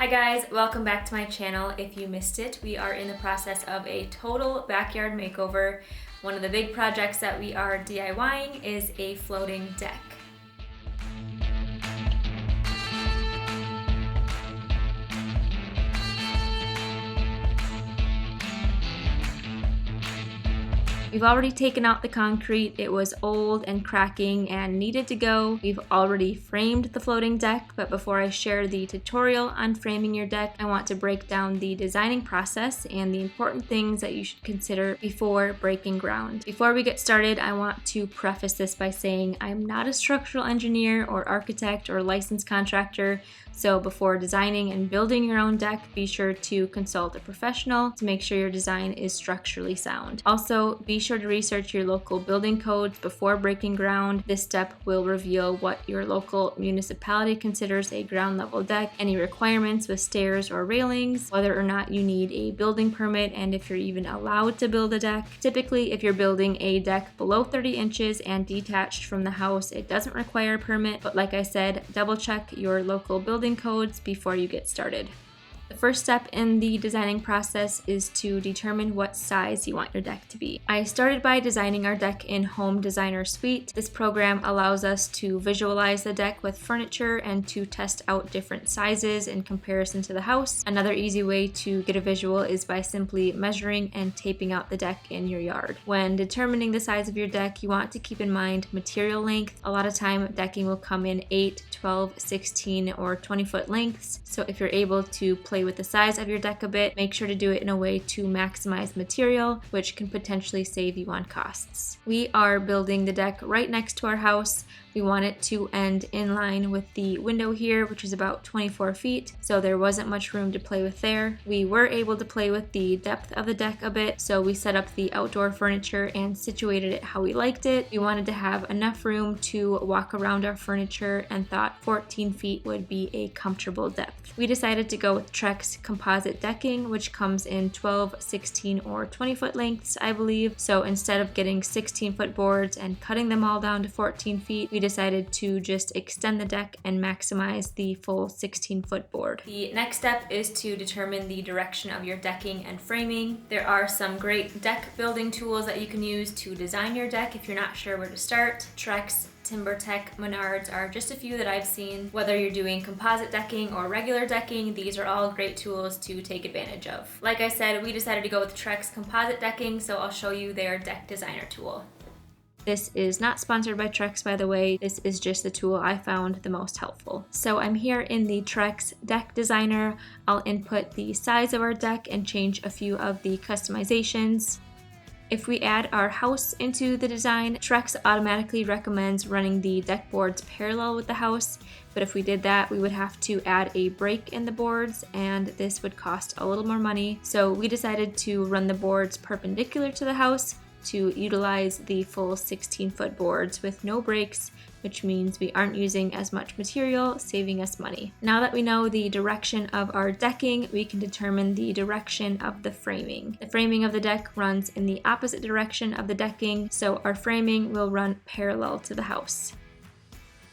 Hi guys, welcome back to my channel. If you missed it, we are in the process of a total backyard makeover. One of the big projects that we are DIYing is a floating deck. We've already taken out the concrete. It was old and cracking and needed to go. We've already framed the floating deck, but before I share the tutorial on framing your deck, I want to break down the designing process and the important things that you should consider before breaking ground. Before we get started, I want to preface this by saying I'm not a structural engineer or architect or licensed contractor. So before designing and building your own deck, be sure to consult a professional to make sure your design is structurally sound. Also, be sure to research your local building codes before breaking ground. This step will reveal what your local municipality considers a ground level deck, any requirements with stairs or railings, whether or not you need a building permit, and if you're even allowed to build a deck. Typically, if you're building a deck below 30 inches and detached from the house, it doesn't require a permit, but like I said, double check your local building codes before you get started. The first step in the designing process is to determine what size you want your deck to be. I started by designing our deck in Home Designer Suite. This program allows us to visualize the deck with furniture and to test out different sizes in comparison to the house. Another easy way to get a visual is by simply measuring and taping out the deck in your yard. When determining the size of your deck, you want to keep in mind material length. A lot of time decking will come in 8, 12, 16, or 20 foot lengths. So if you're able to play with the size of your deck a bit, make sure to do it in a way to maximize material, which can potentially save you on costs. We are building the deck right next to our house. We want it to end in line with the window here, which is about 24 feet, so there wasn't much room to play with there. We were able to play with the depth of the deck a bit, so we set up the outdoor furniture and situated it how we liked it. We wanted to have enough room to walk around our furniture and thought 14 feet would be a comfortable depth. We decided to go with Trex composite decking, which comes in 12, 16, or 20 foot lengths, I believe. So instead of getting 16 foot boards and cutting them all down to 14 feet, we decided to just extend the deck and maximize the full 16 foot board. The next step is to determine the direction of your decking and framing. There are some great deck building tools that you can use to design your deck if you're not sure where to start. Trex, TimberTech, Menards are just a few that I've seen. Whether you're doing composite decking or regular decking, these are all great tools to take advantage of. Like I said, we decided to go with Trex composite decking, so I'll show you their deck designer tool. This is not sponsored by Trex, by the way. This is just the tool I found the most helpful. So I'm here in the Trex Deck Designer. I'll input the size of our deck and change a few of the customizations. If we add our house into the design, Trex automatically recommends running the deck boards parallel with the house, but if we did that, we would have to add a break in the boards, and this would cost a little more money. So we decided to run the boards perpendicular to the house to utilize the full 16 foot boards with no breaks, which means we aren't using as much material, saving us money. Now that we know the direction of our decking, we can determine the direction of the framing. The framing of the deck runs in the opposite direction of the decking, so our framing will run parallel to the house.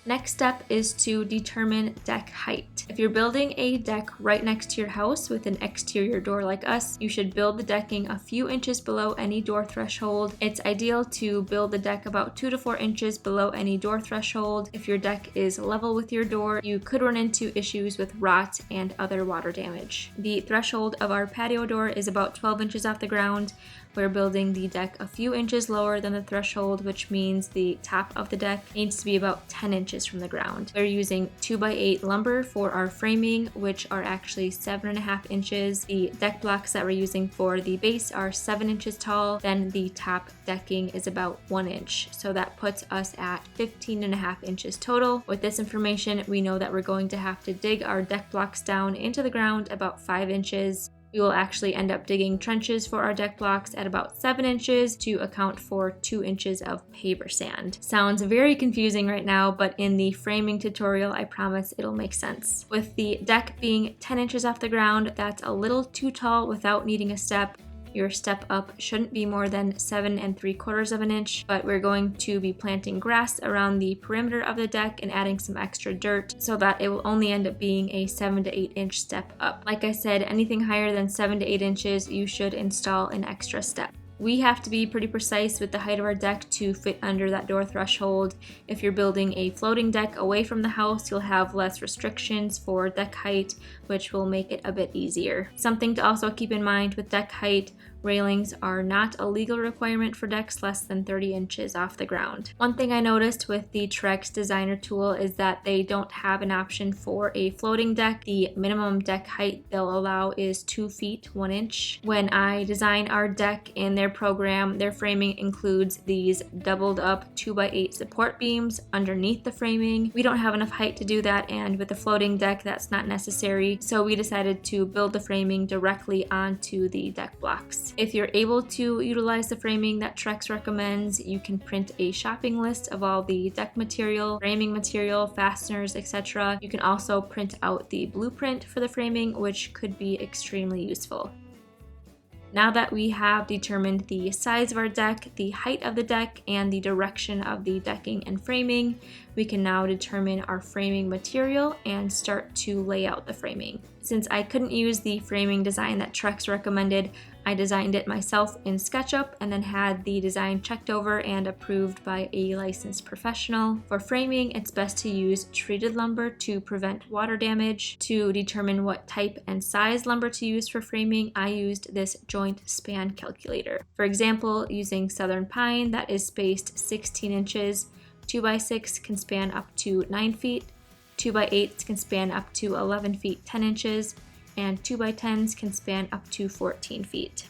Next step is to determine deck height. If you're building a deck right next to your house with an exterior door like us, you should build the decking a few inches below any door threshold. It's ideal to build the deck about 2 to 4 inches below any door threshold. If your deck is level with your door, you could run into issues with rot and other water damage. The threshold of our patio door is about 12 inches off the ground. We're building the deck a few inches lower than the threshold, which means the top of the deck needs to be about 10 inches from the ground. We're using 2x8 lumber for our framing, which are actually 7.5 inches. The deck blocks that we're using for the base are 7 inches tall. Then the top decking is about 1 inch. So that puts us at 15.5 inches total. With this information, we know that we're going to have to dig our deck blocks down into the ground about 5 inches. We will actually end up digging trenches for our deck blocks at about 7 inches to account for 2 inches of paver sand. Sounds very confusing right now, but in the framing tutorial, I promise it'll make sense. With the deck being 10 inches off the ground, that's a little too tall without needing a step. Your step up shouldn't be more than 7 3/4 of an inch, but we're going to be planting grass around the perimeter of the deck and adding some extra dirt so that it will only end up being a 7 to 8 inch step up. Like I said, anything higher than 7 to 8 inches, you should install an extra step. We have to be pretty precise with the height of our deck to fit under that door threshold. If you're building a floating deck away from the house, you'll have less restrictions for deck height, which will make it a bit easier. Something to also keep in mind with deck height, railings are not a legal requirement for decks less than 30 inches off the ground. One thing I noticed with the Trex designer tool is that they don't have an option for a floating deck. The minimum deck height they'll allow is 2 feet 1 inch. When I design our deck in their program, their framing includes these doubled up 2x8 support beams underneath the framing. We don't have enough height to do that, and with a floating deck that's not necessary, so we decided to build the framing directly onto the deck blocks. If you're able to utilize the framing that Trex recommends, you can print a shopping list of all the deck material, framing material, fasteners, etc. You can also print out the blueprint for the framing, which could be extremely useful. Now that we have determined the size of our deck, the height of the deck, and the direction of the decking and framing, we can now determine our framing material and start to lay out the framing. Since I couldn't use the framing design that Trex recommended, I designed it myself in SketchUp and then had the design checked over and approved by a licensed professional. For framing, it's best to use treated lumber to prevent water damage. To determine what type and size lumber to use for framing, I used this joint span calculator. For example, using southern pine that is spaced 16 inches, 2x6 can span up to 9 feet, 2x8s can span up to 11 feet 10 inches, and 2x10s can span up to 14 feet.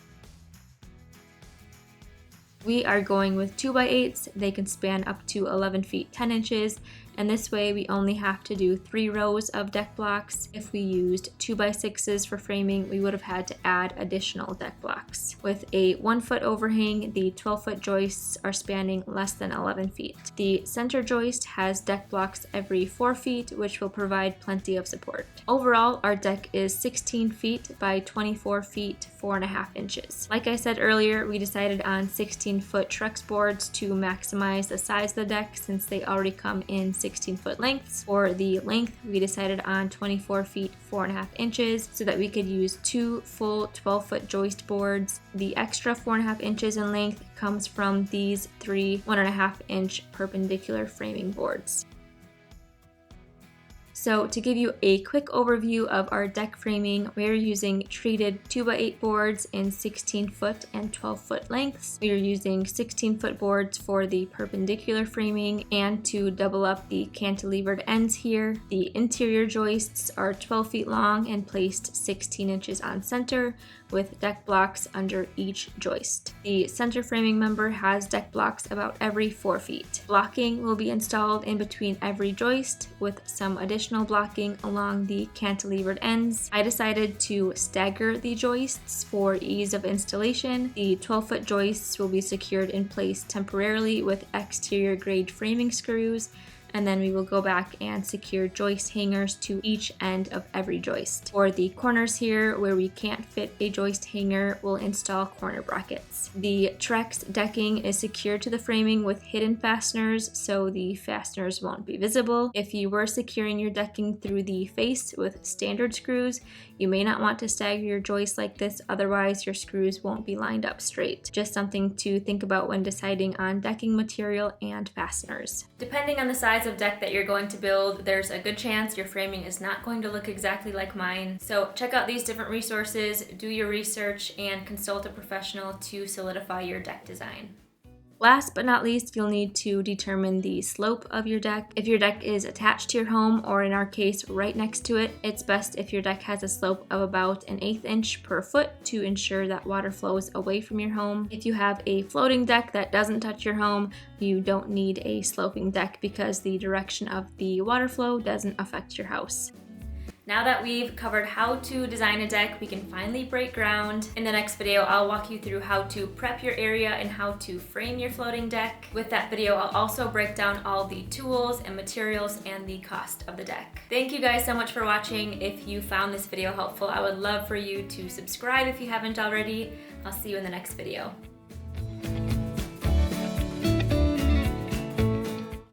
We are going with 2x8s, they can span up to 11 feet 10 inches, and this way we only have to do 3 rows of deck blocks. If we used 2x6s for framing, we would have had to add additional deck blocks. With a 1 foot overhang, the 12-foot joists are spanning less than 11 feet. The center joist has deck blocks every 4 feet, which will provide plenty of support. Overall, our deck is 16 feet by 24 feet, 4.5 inches. Like I said earlier, we decided on 16-foot Trex boards to maximize the size of the deck since they already come in 16-foot lengths. For the length, we decided on 24 feet, 4.5 inches so that we could use 2 full 12-foot joist boards. The extra 4.5 inches in length comes from these 3 1.5 inch perpendicular framing boards. So to give you a quick overview of our deck framing, we're using treated 2x8 boards in 16-foot and 12-foot lengths. We are using 16-foot boards for the perpendicular framing and to double up the cantilevered ends here. The interior joists are 12 feet long and placed 16 inches on center, with deck blocks under each joist. The center framing member has deck blocks about every 4 feet. Blocking will be installed in between every joist with some additional blocking along the cantilevered ends. I decided to stagger the joists for ease of installation. The 12-foot joists will be secured in place temporarily with exterior grade framing screws, and then we will go back and secure joist hangers to each end of every joist. For the corners here where we can't fit a joist hanger, we'll install corner brackets. The Trex decking is secured to the framing with hidden fasteners, so the fasteners won't be visible. If you were securing your decking through the face with standard screws, you may not want to stagger your joists like this, otherwise your screws won't be lined up straight. Just something to think about when deciding on decking material and fasteners. Depending on the size of deck that you're going to build, there's a good chance your framing is not going to look exactly like mine. So check out these different resources, do your research, and consult a professional to solidify your deck design. Last but not least, you'll need to determine the slope of your deck. If your deck is attached to your home, or in our case, right next to it, it's best if your deck has a slope of about 1/8 inch per foot to ensure that water flows away from your home. If you have a floating deck that doesn't touch your home, you don't need a sloping deck because the direction of the water flow doesn't affect your house. Now that we've covered how to design a deck, we can finally break ground. In the next video, I'll walk you through how to prep your area and how to frame your floating deck. With that video, I'll also break down all the tools and materials and the cost of the deck. Thank you guys so much for watching. If you found this video helpful, I would love for you to subscribe if you haven't already. I'll see you in the next video.